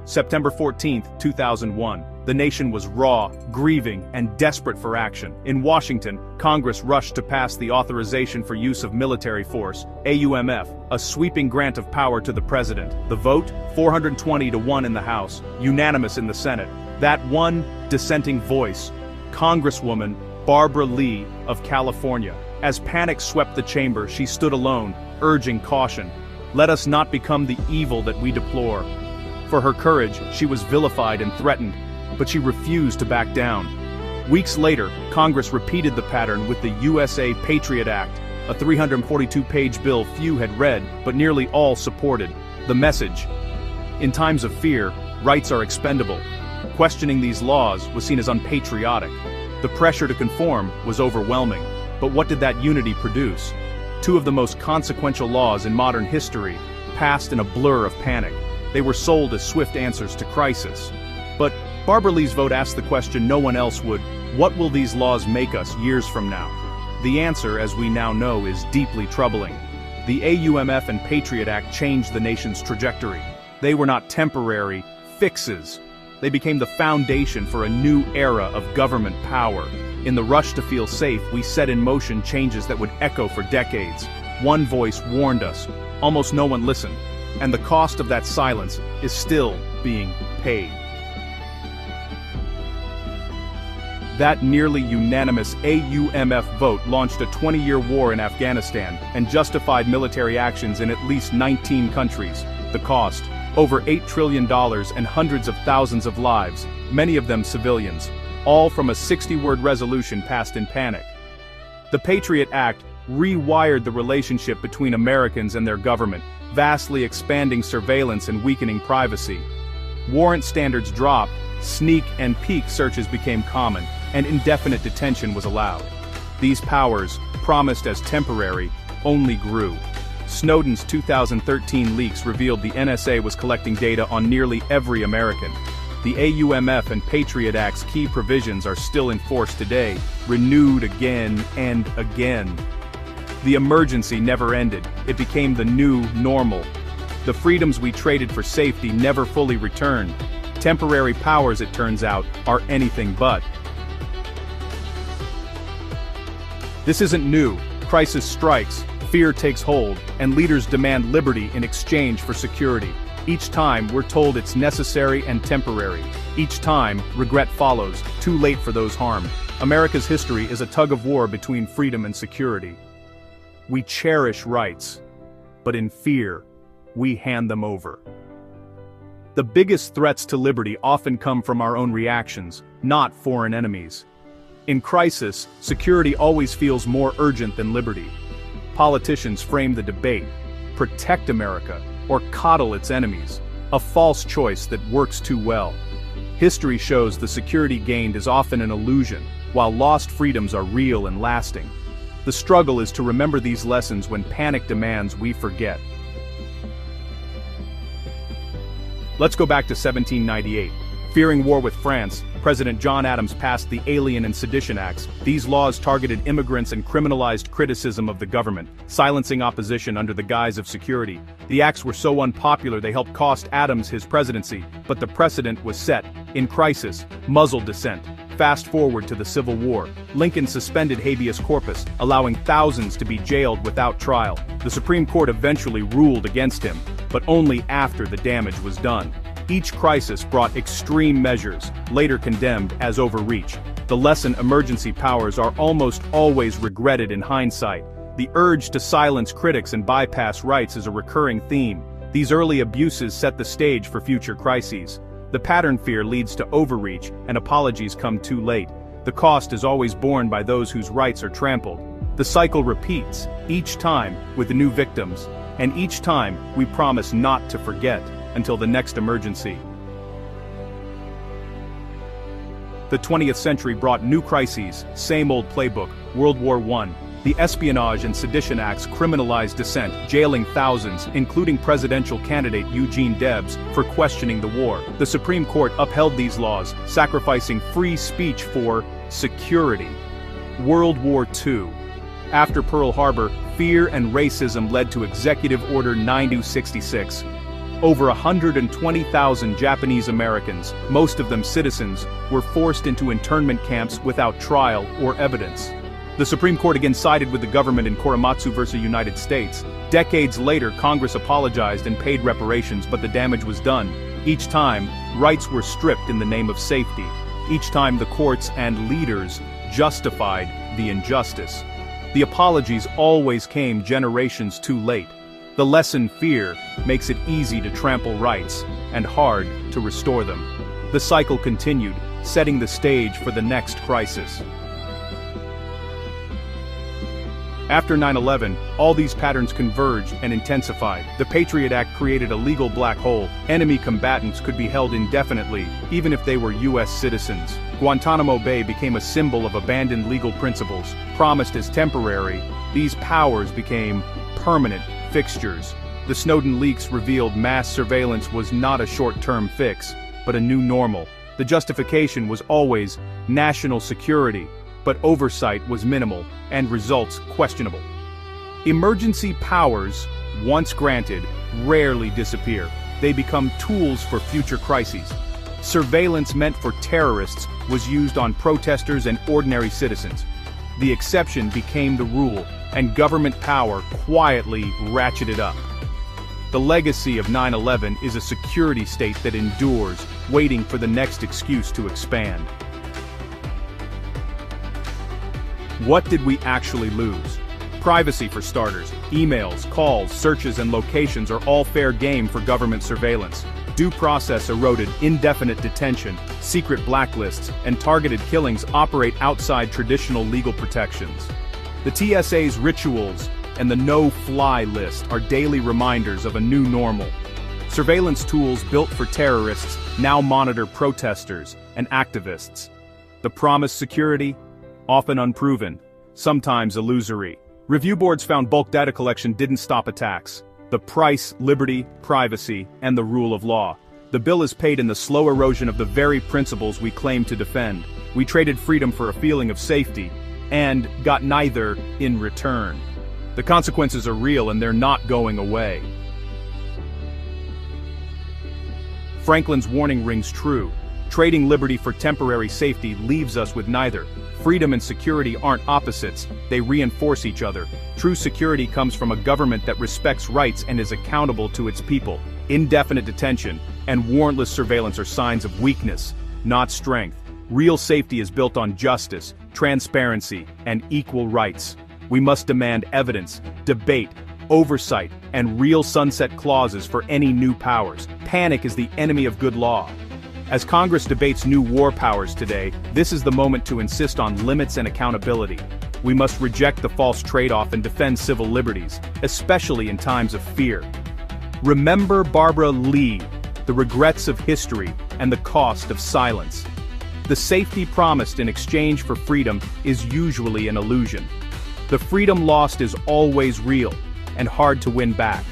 September 14, 2001. The nation was raw, grieving, and desperate for action. In Washington, Congress rushed to pass the Authorization for Use of Military Force, AUMF, a sweeping grant of power to the president. The vote, 420-1 in the House, unanimous in the Senate. That one dissenting voice, Congresswoman Barbara Lee of California. As panic swept the chamber, she stood alone, urging caution. Let us not become the evil that we deplore. For her courage, she was vilified and threatened, but she refused to back down. Weeks later, Congress repeated the pattern with the USA PATRIOT Act, a 342-page bill few had read, but nearly all supported. The message: in times of fear, rights are expendable. Questioning these laws was seen as unpatriotic. The pressure to conform was overwhelming. But what did that unity produce? Two of the most consequential laws in modern history, passed in a blur of panic. They were sold as swift answers to crisis. But Barbara Lee's vote asked the question no one else would: what will these laws make us years from now? The answer, as we now know, is deeply troubling. The AUMF and PATRIOT Act changed the nation's trajectory. They were not temporary fixes. They became the foundation for a new era of government power. In the rush to feel safe, we set in motion changes that would echo for decades. One voice warned us. Almost no one listened. And the cost of that silence is still being paid. That nearly unanimous AUMF vote launched a 20-year war in Afghanistan and justified military actions in at least 19 countries. The cost: over $8 trillion and hundreds of thousands of lives, many of them civilians, all from a 60-word resolution passed in panic. The PATRIOT Act rewired the relationship between Americans and their government, vastly expanding surveillance and weakening privacy. Warrant standards dropped, sneak and peek searches became common, and indefinite detention was allowed. These powers, promised as temporary, only grew. Snowden's 2013 leaks revealed the NSA was collecting data on nearly every American. The AUMF and PATRIOT Act's key provisions are still in force today, renewed again and again. The emergency never ended. It became the new normal. The freedoms we traded for safety never fully returned. Temporary powers, it turns out, are anything but. This isn't new. Crisis strikes, fear takes hold, and leaders demand liberty in exchange for security. Each time, we're told it's necessary and temporary. Each time, regret follows, too late for those harmed. America's history is a tug-of-war between freedom and security. We cherish rights, but in fear, we hand them over. The biggest threats to liberty often come from our own reactions, not foreign enemies. In crisis, security always feels more urgent than liberty. Politicians frame the debate: protect America or coddle its enemies, a false choice that works too well. History shows the security gained is often an illusion, while lost freedoms are real and lasting. The struggle is to remember these lessons when panic demands we forget. Let's go back to 1798. Fearing war with France, President John Adams passed the Alien and Sedition Acts. These laws targeted immigrants and criminalized criticism of the government, silencing opposition under the guise of security. The acts were so unpopular they helped cost Adams his presidency, but the precedent was set. In crisis, muzzled dissent. Fast forward to the Civil War. Lincoln suspended habeas corpus, allowing thousands to be jailed without trial. The Supreme Court eventually ruled against him, but only after the damage was done. Each crisis brought extreme measures, later condemned as overreach. The lesson: emergency powers are almost always regretted in hindsight. The urge to silence critics and bypass rights is a recurring theme. These early abuses set the stage for future crises. The pattern: fear leads to overreach, and apologies come too late. The cost is always borne by those whose rights are trampled. The cycle repeats, each time with new victims, and each time we promise not to forget until the next emergency. The 20th century brought new crises, same old playbook. World War I. The Espionage and Sedition Acts criminalized dissent, jailing thousands, including presidential candidate Eugene Debs, for questioning the war. The Supreme Court upheld these laws, sacrificing free speech for security. World War II. After Pearl Harbor, fear and racism led to Executive Order 9266. Over 120,000 Japanese Americans, most of them citizens, were forced into internment camps without trial or evidence. The Supreme Court again sided with the government in Korematsu versus United States. Decades later, Congress apologized and paid reparations, but the damage was done. Each time, rights were stripped in the name of safety. Each time the courts and leaders justified the injustice. The apologies always came generations too late. The lesson fear makes it easy to trample rights and hard to restore them. The cycle continued, setting the stage for the next crisis. After 9/11, all these patterns converged and intensified. The PATRIOT Act created a legal black hole. Enemy combatants could be held indefinitely, even if they were U.S. citizens. Guantanamo Bay became a symbol of abandoned legal principles. Promised as temporary, these powers became permanent fixtures. The Snowden leaks revealed mass surveillance was not a short-term fix, but a new normal. The justification was always national security, but oversight was minimal, and results questionable. Emergency powers, once granted, rarely disappear. They become tools for future crises. Surveillance meant for terrorists was used on protesters and ordinary citizens. The exception became the rule, and government power quietly ratcheted up. The legacy of 9/11 is a security state that endures, waiting for the next excuse to expand. What did we actually lose? Privacy for starters. Emails, calls, searches, and locations are all fair game for government surveillance. Due process eroded, indefinite detention, secret blacklists, and targeted killings operate outside traditional legal protections. The TSA's rituals and the no-fly list are daily reminders of a new normal. Surveillance tools built for terrorists now monitor protesters and activists. The promised security? Often unproven, sometimes illusory. Review boards found bulk data collection didn't stop attacks. The price, liberty, privacy, and the rule of law. The bill is paid in the slow erosion of the very principles we claim to defend. We traded freedom for a feeling of safety, and got neither in return. The consequences are real and they're not going away. Franklin's warning rings true. Trading liberty for temporary safety leaves us with neither. Freedom and security aren't opposites, they reinforce each other. True security comes from a government that respects rights and is accountable to its people. Indefinite detention and warrantless surveillance are signs of weakness, not strength. Real safety is built on justice, transparency, and equal rights. We must demand evidence, debate, oversight, and real sunset clauses for any new powers. Panic is the enemy of good law. As Congress debates new war powers today, this is the moment to insist on limits and accountability. We must reject the false trade-off and defend civil liberties, especially in times of fear. Remember Barbara Lee, the regrets of history, and the cost of silence. The safety promised in exchange for freedom is usually an illusion. The freedom lost is always real, and hard to win back.